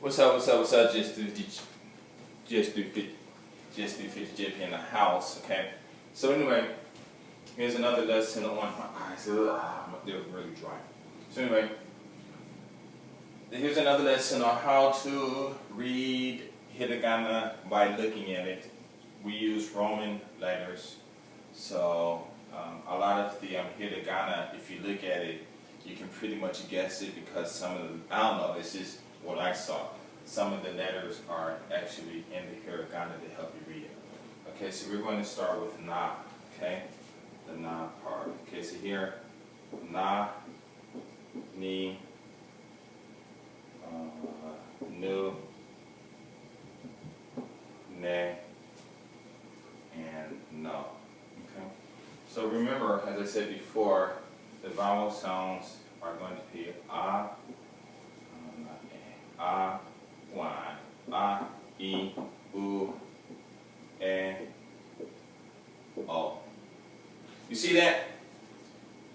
What's up, what's up, what's up? Just do 50 JP in the house, okay? So anyway, here's another lesson on my eyes. They're really dry. So anyway, here's another lesson on how to read Hiragana by looking at it. We use Roman letters, so a lot of the Hiragana, if you look at it, you can pretty much guess it because some of the, I don't know, this is what I saw. Some of the letters are actually in the Hiragana to help you read it. Okay, so we're going to start with Na, okay? The Na part. Okay, so here, Na, Ni, Nu, Ne, and No. Okay? So remember, as I said before, the vowel sounds are going to be A, A, Y, A, I, U, E, O. You see that?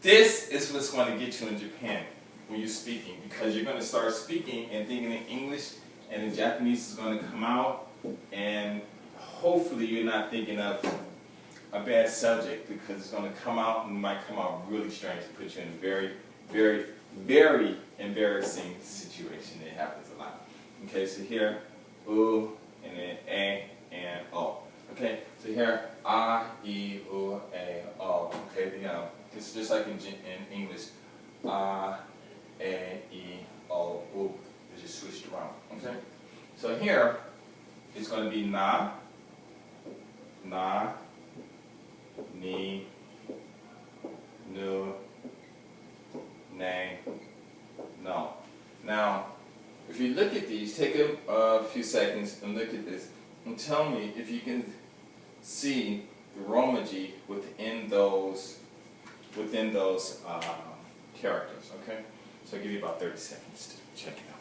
This is what's going to get you in Japan when you're speaking, because you're going to start speaking and thinking in English, and the Japanese is going to come out, and hopefully you're not thinking of a bad subject, because it's going to come out and might come out really strange to put you in a very, very, very embarrassing situation. It happens a lot. Okay, so here, U, and then A, and O. Okay, so here, A, I, U, A, O. Okay, you know, it's just like in English. A, I, O, U. It's just switched around. Okay, so here, it's going to be Na, Na, Ni, Nu, Ne, No. Now, if you look at these, take a few seconds and look at this, and tell me if you can see the Romaji within those characters. Okay, so I'll give you about 30 seconds to check it out.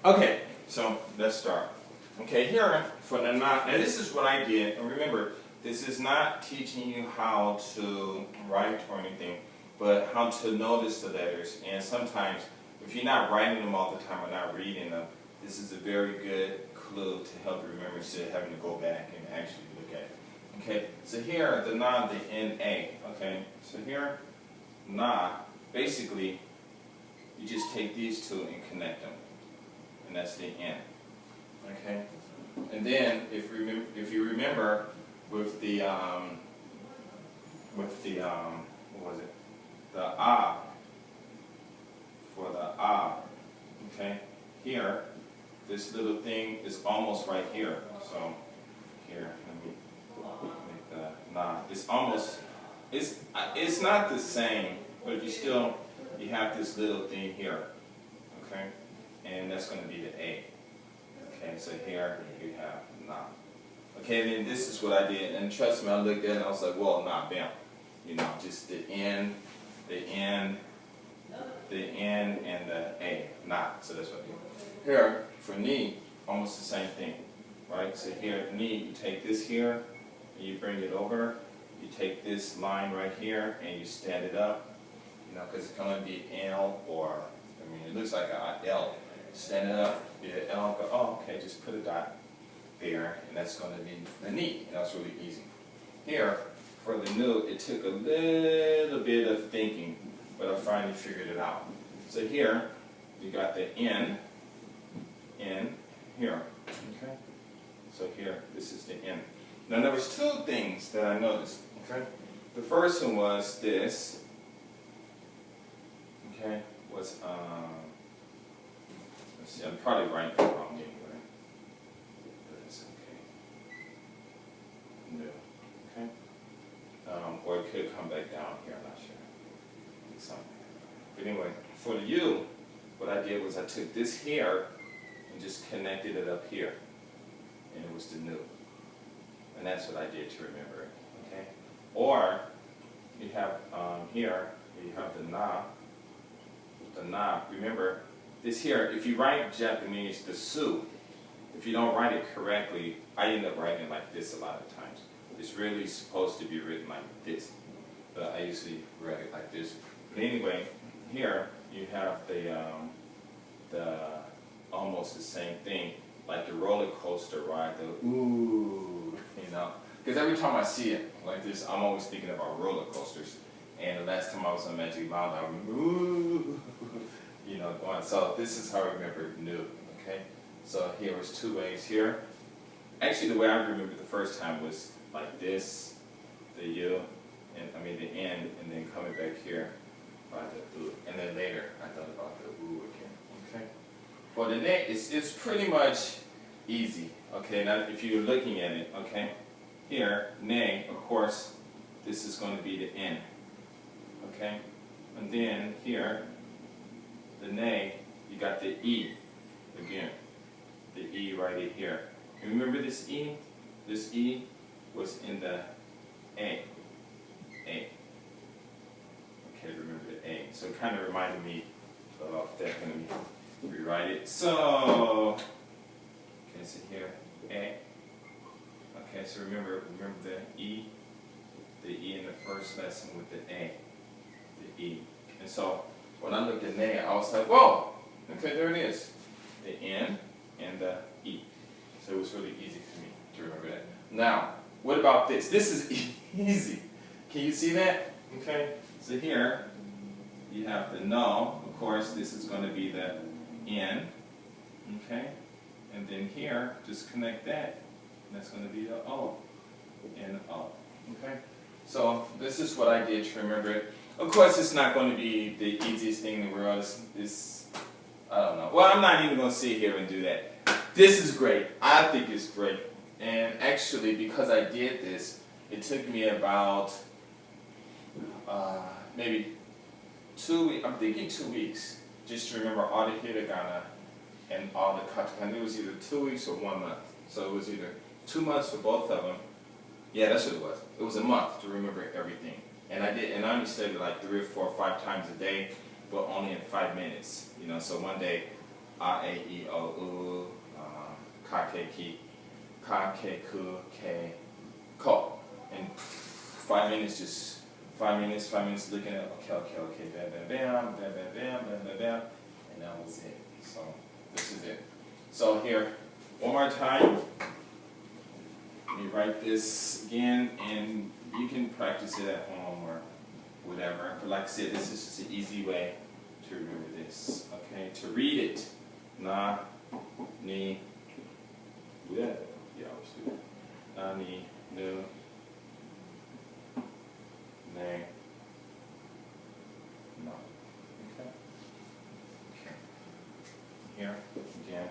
Okay, so let's start. Okay, here for the Na, and this is what I did, and remember, this is not teaching you how to write or anything, but how to notice the letters, and sometimes, if you're not writing them all the time or not reading them, this is a very good clue to help you remember instead of having to go back and actually look at it. Okay, so here, the Na, the N-A, okay, so here, Na, basically, you just take these two and connect them. And that's the N. Okay? And then if you remember with the what was it? The A, for the A, okay? Here, this little thing is almost right here. So here, let me make the Na. It's almost, it's not the same, but you have this little thing here. Okay? And that's going to be the A. Okay, so here you have Na. Okay, then this is what I did, and trust me, I looked at it and I was like, well, nah, bam. You know, just the N, the N, the N, and the A. Na. So that's what I did. Here, for Ni, almost the same thing. Right? So here, Ni, you take this here, and you bring it over. You take this line right here, and you stand it up. You know, because it's going to be L or, I mean, it looks like an L. Stand it up, be an L, go, oh, okay, just put a dot there, and that's going to be the Ni, and that's really easy. Here, for the Nu, it took a little bit of thinking, but I finally figured it out. So here, you got the N, here, okay? So here, this is the N. Now there was two things that I noticed, okay? The first one was this, okay, was, let's see, I'm probably writing it wrong anyway, but it's okay. No. Okay? or it could come back down here, I'm not sure. I think so. But anyway, for the U, what I did was I took this here and just connected it up here, and it was the nu. And that's what I did to remember it, okay? Or, you have here, you have the na. The na, remember, this here, if you write Japanese, the su, if you don't write it correctly, I end up writing it like this a lot of times. It's really supposed to be written like this, but I usually write it like this. But anyway, here you have the almost the same thing, like the roller coaster ride, the ooh, you know. Because every time I see it like this, I'm always thinking about roller coasters. And the last time I was on Magic Mountain, I remember, ooh, you know, going. So this is how I remember nu, okay? So here was two ways here. Actually, the way I remember the first time was like this, the U, and I mean the end, and then coming back here by the ooh. And then later, I thought about the ooh again, okay? For the ne, it's pretty much easy, okay? Now, if you're looking at it, okay? Here, ne, of course, this is going to be the N, okay? And then here, the ne, you got the E again, the E right here. You remember this E? This E was in the A. A. Okay, remember the A. So it kind of reminded me of that. Let me rewrite it. So, okay, so here, A. Okay, so remember the E in the first lesson with the A, the E. And so when I looked at ne, I was like, whoa, okay, there it is, the N and the E. So it was really easy for me to remember that. Now, what about this? This is easy. Can you see that? Okay, so here you have the no. Of course, this is going to be the N. Okay, and then here, just connect that. That's going to be the O and O. Okay? So this is what I did to remember it. Of course, it's not going to be the easiest thing in the world. It's I don't know. Well, I'm not even going to sit here and do that. This is great. I think it's great. And actually, because I did this, it took me about maybe 2 weeks. I'm thinking 2 weeks just to remember all the hiragana and all the katakana. It was either 2 weeks or 1 month. So it was either 2 months for both of them. Yeah, that's what it was. It was a month to remember everything. And I did, and I only studied like 3 or 4 or 5 times a day, but only in 5 minutes. You know, so one day, a, e, o, u, ka, ke, ki, ka, ke, ku, ke, ko. And 5 minutes, just 5 minutes looking at, okay, bam, bam, bam, bam, bam, bam, bam, bam, bam, and that was it. So this is it. So here, one more time. Let me write this again, and you can practice it at home or whatever. But like I said, this is just an easy way to remember this. Okay, to read it. Na, ni, yeah, I always do that. Na, ni, nu, ne, no. Okay. Here again.